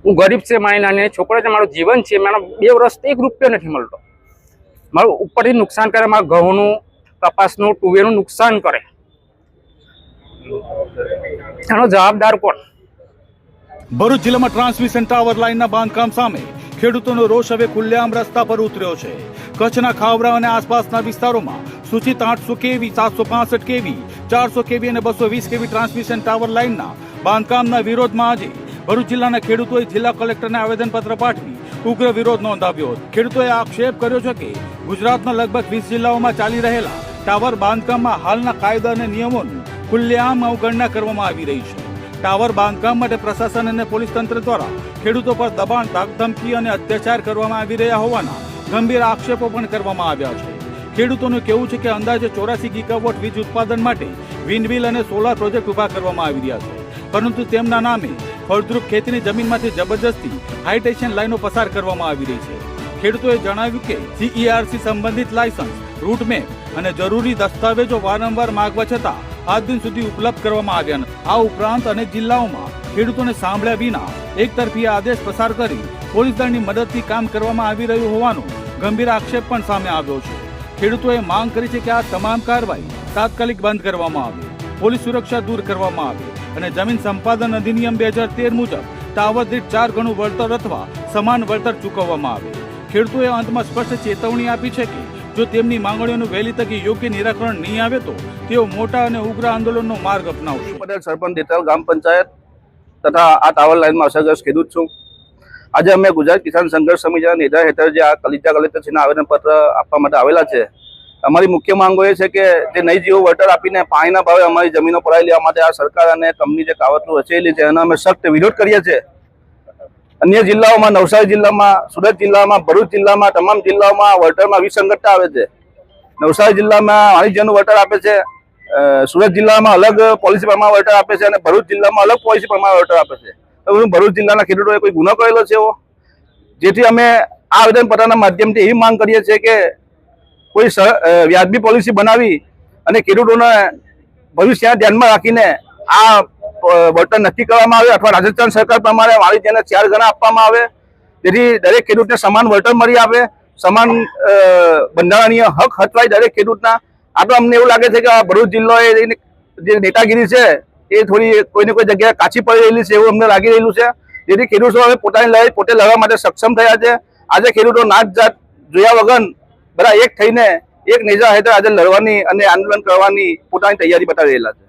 હું ગરીબ છે, મારી નાની છોકરો છે, મારું જીવન છે, મારા 2 વર્ષથી 1 રૂપિયો નથી મળતો. મારું ઉપરથી નુકસાન કરે, મારા ઘઉંનું, કપાસનું, તુવેરનું નુકસાન કરે. એનો જવાબદાર કોણ? ભરૂચ જિલ્લામાં ટ્રાન્સમિશન ટાવર લાઇનના બાંધકામ સામે ખેડૂતોનો રોષ હવે ખુલ્લેઆમ રસ્તા પર ઉતર્યો છે. કચ્છના ખાવરા અને આસપાસના વિસ્તારોમાં સૂચિત 800 કેવી, 765 કેવી, 400 કેવી અને 220 કેવી ટ્રાન્સમિશન ટાવર લાઇનના બાંધકામના વિરોધમાં આજે ભરૂચ જિલ્લાના ખેડૂતોએ જિલ્લા કલેક્ટરને આવેદનપત્ર પાઠવી ઉગ્ર વિરોધ નોંધાવ્યો. ખેડૂતોએ આક્ષેપ કર્યો છે કે ગુજરાતના લગભગ 20 જિલ્લાઓમાં ચાલી રહેલા ટાવર બાંધકામમાં હાલના કાયદા અને નિયમોનું ખુલ્લેઆમ અવગણના કરવામાં આવી રહી છે. ટાવર બાંધકામ માટે પ્રશાસન અને પોલીસ તંત્ર દ્વારા ખેડૂતો પર દબાણ, ધાકધમકી અને અત્યાચાર કરવામાં આવી રહ્યા હોવાના ગંભીર આક્ષેપો પણ કરવામાં આવ્યા છે. ખેડૂતોનું કહેવું છે કે અંદાજે 84 ગીગાવોટ વીજ ઉત્પાદન માટે વિન્ડમિલ અને સોલાર પ્રોજેક્ટ ઉભા કરવામાં આવી રહ્યા છે, પરંતુ તેમના નામે ફળદ્રુપ ખેતીની જમીનમાંથી જબરજસ્તી હાઈટેન્શન લાઈનો પસાર કરવામાં આવી રહી છે. ખેડૂતોએ જણાવ્યું કે CERC સંબંધિત લાયસન્સ, રૂટ મેપ અને જરૂરી દસ્તાવેજો વારંવાર માંગવા છતાં આજ દિન સુધી ઉપલબ્ધ કરવામાં આવ્યા નથી. આ ઉપરાંત અનેક જિલ્લાઓમાં ખેડૂતોને સાંભળ્યા વિના એકતરફી આદેશ પસાર કરી પોલીસ દળની મદદથી કામ કરવામાં આવી રહ્યું હોવાનો ગંભીર આક્ષેપ પણ સામે આવ્યો છે. ખેડૂતોએ માંગ કરી છે કે આ તમામ કાર્યવાહી તાત્કાલિક બંધ કરવામાં આવે, પોલીસ સુરક્ષા દૂર કરવામાં આવે અને જમીન સંપાદન અધિનિયમ 2013 મુજબ ટાવર દીઠ 4 ગણું વળતર અથવા સમાન વળતર ચૂકવવામાં આવે. ખેડૂતોએ અંતમાં સ્પષ્ટ ચેતવણી આપી છે કે જો તેમની માંગણીઓનું વહેલી તકે યોગ્ય નિરાકરણ નહીં આવે તો તેઓ મોટા અને ઉગ્ર આંદોલનનો માર્ગ અપનાવશે. પટેલ, સરપંચ દેતરાલ ગ્રામ પંચાયત તથા આ ટાવર લાઇનમાં અસરગ્રસ્ત ખેડૂત છું. આજે અમે ગુજરાત કિસાન સંઘર્ષ સમિતિના નેજા હેઠળ જે આ કલેક્ટરશ્રીને આવેદનપત્ર આપવા માટે આવેલા છે. અમારી મુખ્ય માંગો એ છે કે જે નહીં જીવો વળતર આપીને પાણીના ભાવે અમારી જમીનો પડાવી લેવા માટે આ સરકાર અને કંપની જે કાવતરું રચેલી છે એનો અમે સખ્ત વિરોધ કરીએ છીએ. અન્ય જિલ્લાઓમાં, નવસારી જિલ્લામાં, સુરત જિલ્લામાં, ભરૂચ જિલ્લામાં, તમામ જિલ્લાઓમાં વળતરમાં વિસંગતતા આવે છે. નવસારી જિલ્લામાં વાણિજ્યનું વળતર આપે છે, સુરત જિલ્લામાં અલગ પોલિસી પ્રમાણે વળતર આપે છે અને ભરૂચ જિલ્લામાં અલગ પોલિસી પ્રમાણે વળતર આપે છે. ભરૂચ જિલ્લાના ખેડૂતોએ કોઈ ગુનો કરેલો છે એવો? જેથી અમે આ આવેદનપત્રના માધ્યમથી એવી માંગ કરીએ છીએ કે કોઈ વ્યાજબી પોલિસી બનાવી અને ખેડૂતોને ભવિષ્ય ધ્યાનમાં રાખીને આ વળતર નક્કી કરવામાં આવે અથવા રાજસ્થાન સરકાર પ્રમાણે વાણિજ્યને 4 ગણા આપવામાં આવે, જેથી દરેક ખેડૂતને સમાન વળતર મળી આવે, સમાન બંધારણીય હક હચવાય દરેક ખેડૂતના. આ તો અમને એવું લાગે છે કે આ ભરૂચ જિલ્લો જે નેતાગીરી છે એ થોડી કોઈને કોઈ જગ્યાએ કાચી પડી રહેલી છે એવું અમને લાગી રહેલું છે. જેથી ખેડૂતો હવે પોતાની લડાઈ પોતે લડવા માટે સક્ષમ થયા છે. આજે ખેડૂતો નાત જાત જોયા વગર બધા એક થઈને એક નેજા હેઠળ આજે લડવાની અને આંદોલન કરવાની પોતાની તૈયારી બતાવી રહેલા છે.